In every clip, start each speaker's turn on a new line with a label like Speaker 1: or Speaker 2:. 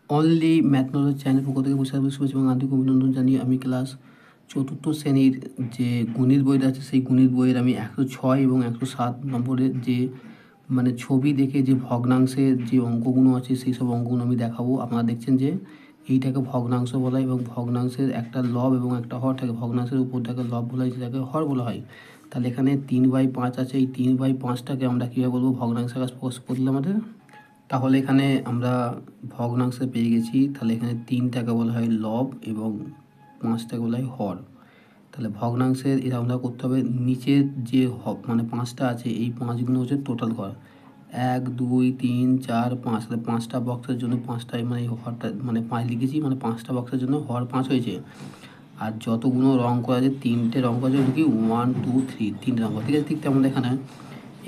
Speaker 1: Only math knowledge channel পক্ষ থেকে শুভেচ্ছা এবং আন্তরিক অভিনন্দন জানিয়ে আমি ক্লাস চতুর্থ শ্রেণীর যে গণিত বইটা আছে সেই গণিত বইয়ের আমি 106 এবং 107 নম্বরের যে ছবি দেখে যে ভগ্নাংশের যে অঙ্কগুলো আছে সেই সব অঙ্কগুলো আমি দেখাবো। আপনারা দেখছেন যে এইটাকে ভগ্নাংশ বলা হয় এবং ভগ্নাংশের একটা লব এবং একটা হর থাকে। ভগ্নাংশের উপরটাকে লব বলা হয়, যেটাকে হর বলা হয়। তাহলে এখানে 3/5 আছে, এই 3/5টাকে আমরা কীভাবে বলবো? ভগ্নাংশের কাছে প্রকাশ করলে আমাদের, তাহলে এখানে আমরা ভগ্নাংশে পেয়ে গেছি। তাহলে এখানে 3টাকে বলা হয় লব এবং 5টাকে বলা হয় হর। তাহলে ভগ্নাংশের এটা আমরা করতে হবে, নিচের যে 5টা আছে এই 5গুলো হচ্ছে টোটাল ঘর। 1 2 3 4 5। তাহলে 5টা বক্সের জন্য 5টাই এই হরটা 5 লিখেছি, 5টা বক্সের জন্য হর 5 হয়েছে। আর যতগুলো রং করা আছে, 3টে রং করা আছে, ওটা কি 1 2 3, 3টে রং করা, ঠিক আছে। ঠিক তেমন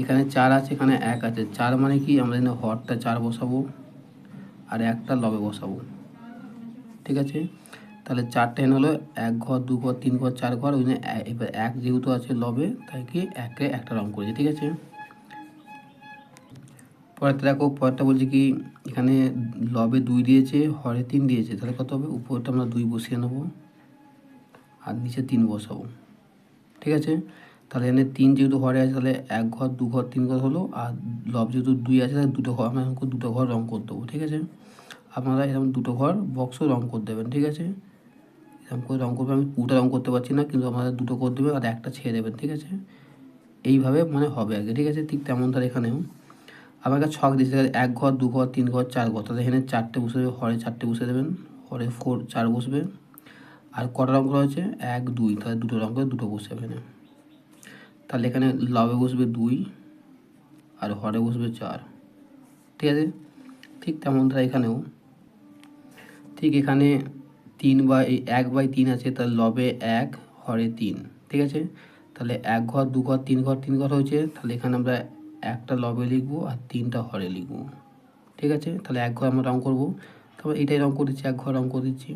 Speaker 1: এখানে 4 আছে, এখানে 1 আছে। 4 মানে কি, আমরা এখানে হরটা 4 বসাবো আর একটা লবে বসাবো, ঠিক আছে। তাহলে 4টা এখানে হলো 1 ঘর 2 ঘর 3 ঘর 4 ঘর। ওই জন্য এবার 1 যেহেতু আছে লবে, তাই কি 1-এ একটা রং করেছে, ঠিক আছে। পরেরটা দেখো, পরেরটা বলছে কি, এখানে লবে 2 দিয়েছে, হরে 3 দিয়েছে। তাহলে কত হবে? উপরটা আমরা 2 বসিয়ে নেবো আর নিচে 3 বসাবো, ঠিক আছে। তাহলে এখানে 3 যেহেতু ঘরে আছে, তাহলে 1 ঘর 2 ঘর 3 ঘর হলো। আর লব যেহেতু 2 আছে, তাহলে দুটো ঘর, আমরা এরকম দুটো ঘর রং করে দেবো, ঠিক আছে। আপনারা এরকম দুটো ঘর বক্সও রং করে দেবেন, ঠিক আছে। এরকম করে রং করবেন। আমি পুরোটা রং করতে পারছি না, কিন্তু আপনারা দুটো করে দেবেন আর একটা ছেড়ে দেবেন, ঠিক আছে। এইভাবে হবে আগে, ঠিক আছে। ঠিক তেমন তার এখানেও আমার কাছে ছক দিয়েছে, 1 ঘর 2 ঘর 3 ঘর 4 ঘর। তাহলে এখানে 4টে বসে দেবে, হরে 4টে বসে দেবেন, হরে 4 বসবে। আর কটা রং করা হচ্ছে? 1 2, তাহলে দুটো রং করে দুটো বসে এখানে। তাহলে এখানে লবে বসবে 2 আর হরে বসবে 4, ঠিক আছে। ঠিক তেমনটা এখানেও, ঠিক এখানে 1/3 আছে, তাহলে লবে 1 হরে 3, ঠিক আছে। তাহলে 1 ঘর 2 ঘর 3 ঘর 3 ঘর হয়েছে। তাহলে এখানে আমরা একটা লবে লিখবো আর 3টা হরে লিখবো, ঠিক আছে। তাহলে 1 ঘর আমরা রং করবো, তারপর এটাই রং করে দিচ্ছি, 1 ঘর রং করে দিচ্ছি।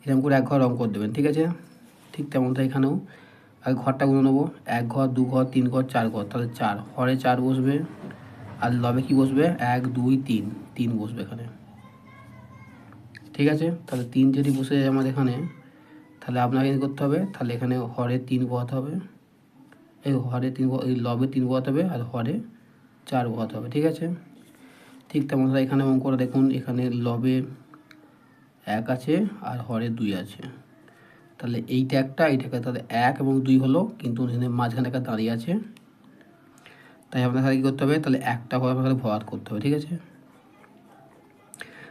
Speaker 1: এরকম করে 1 ঘর রং করে দেবেন, ঠিক আছে। ঠিক তেমনটা এখানেও আগে ঘরটা গুলো নেবো। 1 ঘর 2 ঘর 3 ঘর 4 ঘর, তাহলে 4, হরে 4 বসবে আর লবে কি বসবে? 1 2 3, 3 বসবে এখানে, ঠিক আছে। তাহলে 3 যদি বসে যায় আমাদের এখানে, তাহলে আপনাকে কী করতে হবে? তাহলে এখানে হরে 3 বসাতে হবে, এই হরে 3, এই লবে 3 বসাতে হবে আর হরে 4 বসাতে হবে, ঠিক আছে। ঠিক তেমন এখানে অঙ্কটা দেখুন, এখানে লবে 1 আছে আর হরে 2 আছে। তাহলে এইটা একটা, এইটাকে, তাহলে 1 এবং 2 হলো, কিন্তু এখানে মাঝখানে একটা দাঁড়িয়ে আছে। তাই আপনাকে কী করতে হবে? তাহলে একটা ঘর আপনাকে ভরাট করতে হবে, ঠিক আছে।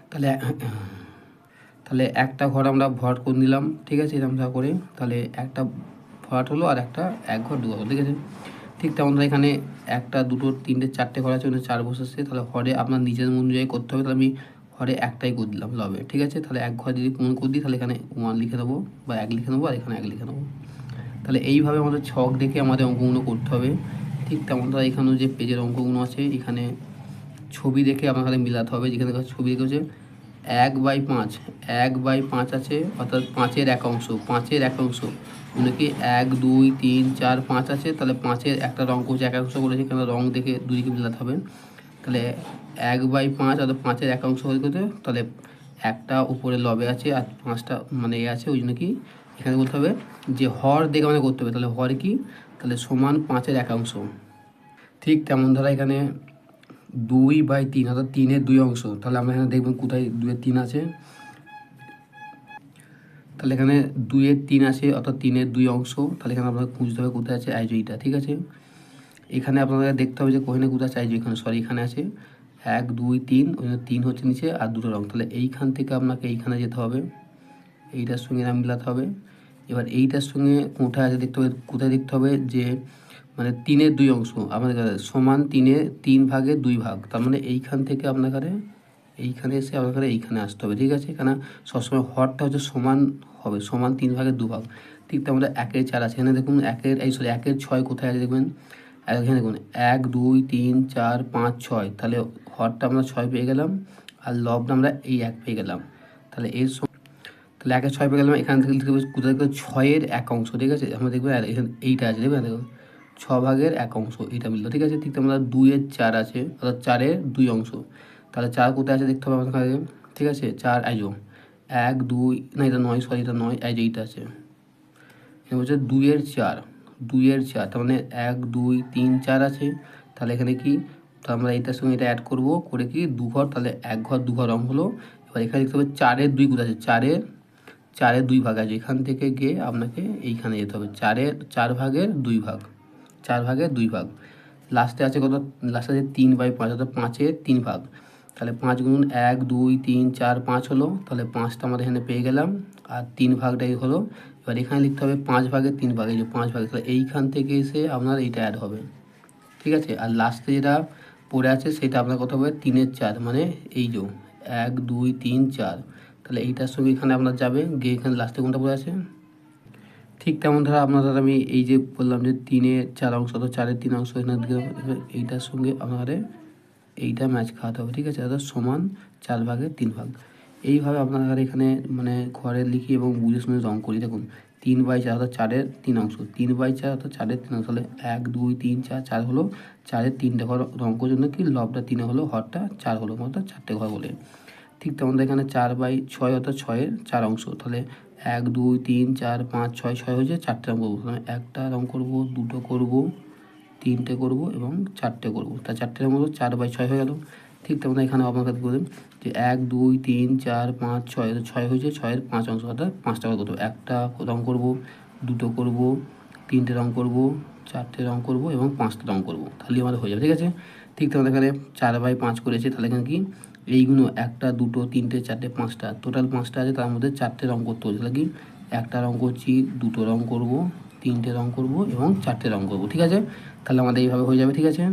Speaker 1: তাহলে একটা ঘর আমরা ভরাট করে নিলাম, ঠিক আছে, এরকম করে। তাহলে একটা ভরাট হলো আর একটা 1 ঘর 2 ঘর হলো, ঠিক আছে। ঠিক তেমন এখানে 1 2 3 4টে ঘর আছে, 4 বসেছে। তাহলে হরে আপনার নিজের অনুযায়ী করতে হবে। তাহলে আমি হরে একটাই করে দিলাম লবে, ঠিক আছে। তাহলে 1 ঘর যদি পূরণ করে দিই, তাহলে এখানে 1 লিখে দেবো বা 1 লিখে নেবো আর এখানে 1 লিখে নেবো। তাহলে এইভাবে আমাদের ছক দেখে আমাদের অঙ্কগুলো করতে হবে। ঠিক তেমন তারা এখানেও যে পেজের অঙ্কগুলো আছে, এখানে ছবি দেখে আপনাদের মিলাতে হবে। যেখানে ছবি দেখে হচ্ছে 1/5, 1/5 আছে, অর্থাৎ 5-এর 1 অংশ, 5-এর 1 অংশ মানে কি 1 2 3 4 5 আছে। তাহলে 5-এর একটা রং করছে, 1 অংশ বলেছে, কেন রং দেখে দুদিকে মিলাতে হবে। তাহলে 1/5 অর্থাৎ 5-এর 1 অংশ হয়ে গেছে। তাহলে একটা উপরে লবে আছে আর 5টা এ আছে, ওই জন্য কি এখানে বলতে হবে যে হর দেখে আমাদের করতে হবে। তাহলে হর কি? তাহলে সমান 5-এর 1 অংশ। ঠিক তেমন ধারা এখানে 2/3 অর্থাৎ 3-এর 2 অংশ। তাহলে আমরা এখানে দেখবেন কোথায় 2-এর 3 আছে। তাহলে এখানে 2-এর 3 আছে, অর্থাৎ 3-এর 2 অংশ। তাহলে এখানে আপনাকে খুঁজতে হবে কোথায় আছে, এইটা, ঠিক আছে। এখানে আপনাদের দেখতে হবে যে কোহিনে কোথায় আছে, এখানে, সরি, এখানে আছে 1 2 3, ওই জন্য 3 হচ্ছে নিচে আর দুটো রং। তাহলে এইখান থেকে আপনাকে এইখানে যেতে হবে, এইটার সঙ্গে নাম মিলাতে হবে। এবার এইটার সঙ্গে কোথায় আছে দেখতে হবে, কোথায় দেখতে হবে যে 3-এর 2 অংশ আমাদের সমান 3 ভাগের 2 ভাগ। তার মানে এইখান থেকে আপনাকে এইখানে এসে আপনাকে এইখানে আসতে হবে, ঠিক আছে। কেন সবসময় হরটা হচ্ছে সমান হবে, সমান 3 ভাগের 2 ভাগ। ঠিক তেমন 1-এর 4 আছে, এখানে দেখুন 1-এর 6 কোথায় আছে দেখবেন, এখানে দেখুন 1 2 3 4 5 6। তাহলে হরটা আমরা 6 পেয়ে গেলাম আর লবটা আমরা এই 1 পেয়ে গেলাম। তাহলে তাহলে 1-এর 6 পেয়ে গেলাম। এখান থেকে কোথায় 6-এর 1 অংশ, ঠিক আছে। আমরা দেখবো এখানে এইটা আছে, দেখবেন দেখুন 6 ভাগের 1 অংশ, এটা মিললো, ঠিক আছে। ঠিক তেমন 2-এর 4 আছে, অর্থাৎ 4-এর 2 অংশ। তাহলে 4 কোথায় আছে দেখতে হবে আপনাকে, ঠিক আছে। 4 আইজো 1 2 না এটা নয়, সরি এটা নয়, এই যে এইটা আছে, এটা হচ্ছে 2 এর 4, 2 এর 4 তার মানে 1 2 3 4 আছে। তাহলে এখানে কি, তো আমরা এটার সঙ্গে এটা অ্যাড করব, করে কি 2 ঘর, তাহলে 1 ঘর 2 ঘর রং হলো। এবার এখানে দেখতে হবে 4 এর 2 কোথায় আছে, 4 এর 2 ভাগ আছে, এখান থেকে গিয়ে আপনাকে এইখানে যেতে হবে, 4 ভাগের 2 ভাগ, 4 ভাগের 2 ভাগ। লাস্টে আছে কত, লাস্টে আছে 3/5 অর্থাৎ 5 এর 3 ভাগ। তাহলে 5 গুণ 1 2 3 4 5 হলো, তাহলে 5টা আমরা এখানে পেয়ে গেলাম, আর 3 ভাগটাই হলো। এবার এখানে লিখতে হবে 5 ভাগের 3 ভাগ, এই যে 5 ভাগে, তাহলে এইখান থেকে এসে আপনার এইটা অ্যাড হবে, ঠিক আছে। আর লাস্টে যেটা পড়ে আছে সেটা আপনার কত হবে, 3 এর 4, মানে এই যে 1 2 3 4, তাহলে এইটার সঙ্গে এখানে আপনার যাবে গিয়ে এখানে লাস্টে কোনটা পড়ে আছে। ঠিক তেমন ধরো আপনারা আমি এই যে বললাম যে 3 এর 4 অংশ, তো 4 এর 3 অংশ এখানে দিকে এইটার সঙ্গে আপনাদের এইটা ম্যাচ খাওয়াতে হবে, ঠিক আছে, অর্থাৎ সমান 4 ভাগের 3 ভাগ। এইভাবে আপনারা এখানে মানে ঘরে লিখি এবং বুঝে শুনে রং করি। দেখুন 3/4 অর্থাৎ 4 এর 3 অংশ, 3/4 অর্থাৎ 4 এর 3 অংশ, তাহলে 1 2 3 4 4 হলো, 4 এর 3টে ঘর রং করার জন্য কি লবটা 3 হলো, হরটা 4 হলো, অর্থাৎ 4টে ঘর বলে। ঠিক তেমন এখানে 4/6 অর্থাৎ 6 এর 4 অংশ, তাহলে 1 2 3 4 5 6 6 হয়েছে, 4টে রং করবো, তাহলে একটা রং করবো, দুটো করবো, 3টে করবো এবং 4টে করবো, তা 4টে রং হলো 4/6 হয়ে গেল। ঠিক তেমন এখানে আপনার কাছে বলবেন যে 1 2 3 4 5 6, 6 হয়েছে, 6 এর 5 অংশ অর্থাৎ 5টা করে করবো, একটা রং করবো, দুটো করবো, 3টে রং করবো, 4টে রং করবো এবং 5টা রং করবো, তাহলে আমাদের হয়ে যাবে, ঠিক আছে। ঠিক তেমন এখানে 4/5 করেছে, তাহলে এখানে কি এইগুলো 1টা 2টো 3টে 4টে 5টা, টোটাল 5টা আছে, তার মধ্যে 4টে রং করতে হবে, তাহলে কি একটা রং করছি, দুটো রং করবো, 3টে রং করবো এবং 4টে রং করবো, ঠিক আছে। তাহলে আমাদের এইভাবে হয়ে যাবে, ঠিক আছে।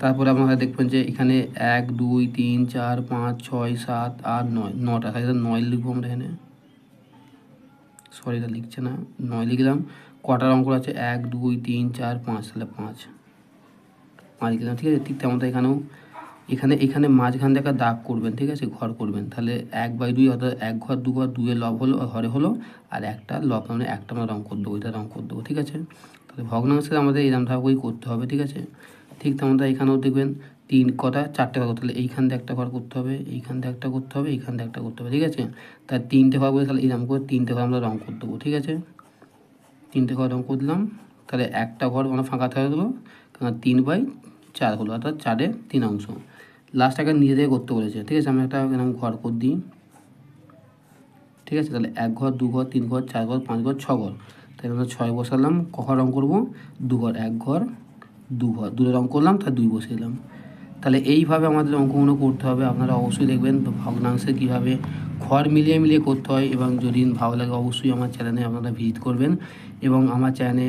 Speaker 1: তারপরে আপনারা দেখবেন যে এখানে 1 2 3 4 5 6 7 8 9, 9টা, তাহলে 9 লিখবো আমরা এখানে, সরি এটা লিখছে না, 9 লিখলাম। কটা রং করা আছে, 1 2 3 4 5, তাহলে 5 লিখলাম, ঠিক আছে। ঠিক তেমন এখানেও এখানে মাঝখান থেকে একটা দাগ করবেন, ঠিক আছে, ঘর করবেন, তাহলে 1/2 অর্থাৎ 1 ঘর 2 ঘর, 2 এর লব হলো, ঘরে হলো, আর একটা লব মানে একটা আমরা রং করে দেবো, এটা রং করে দেবো, ঠিক আছে। তাহলে ভগ্নাংশে আমাদের এরকম ধাপেই করতে হবে, ঠিক আছে। ঠিক তেমন এখানেও দেখবেন 4টে ঘর, তাহলে এইখান থেকে একটা ঘর করতে হবে, এইখান থেকে একটা করতে হবে, এইখান থেকে একটা করতে হবে, ঠিক আছে। তার 3টে ঘর করে, তাহলে এরকম করে 3টে ঘর আমরা রং করে দেবো, ঠিক আছে। 3টে ঘর রং করে দিলাম, তাহলে একটা ঘর আমরা ফাঁকা থেকে গেলো, কারণ 3/4 হলো, অর্থাৎ 4 এর 3 অংশ। লাস্টটাকে নিজে থেকে করতে বলেছে, ঠিক আছে। আমি একটা এরকম ঘর করে দিই, ঠিক আছে। তাহলে 1 ঘর 2 ঘর 3 ঘর 4 ঘর 5 ঘর 6 ঘর, তাহলে আমরা 6 বসালাম, কখন রং করবো, 2 ঘর, 1 ঘর 2 ঘর, 2 রং করলাম, তার 2 বসিয়ে দিলাম। তাহলে এইভাবে আমাদের অঙ্কগুলো করতে হবে। আপনারা অবশ্যই দেখবেন ভগ্নাংশে কীভাবে ঘর মিলিয়ে মিলিয়ে করতে হয়, এবং যদি ভালো লাগে অবশ্যই আমার চ্যানেলে আপনারা ভিজিট করবেন, এবং আমার চ্যানেলে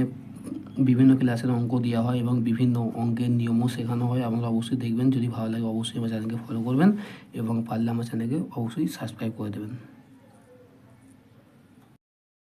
Speaker 1: বিভিন্ন ক্লাসের অঙ্ক দেওয়া হয় এবং বিভিন্ন অঙ্কের নিয়মও শেখানো হয়। আপনারা অবশ্যই দেখবেন, যদি ভালো লাগে অবশ্যই আমার চ্যানেলকে ফলো করবেন এবং পারলে আমার চ্যানেলকে অবশ্যই সাবস্ক্রাইব করে দেবেন।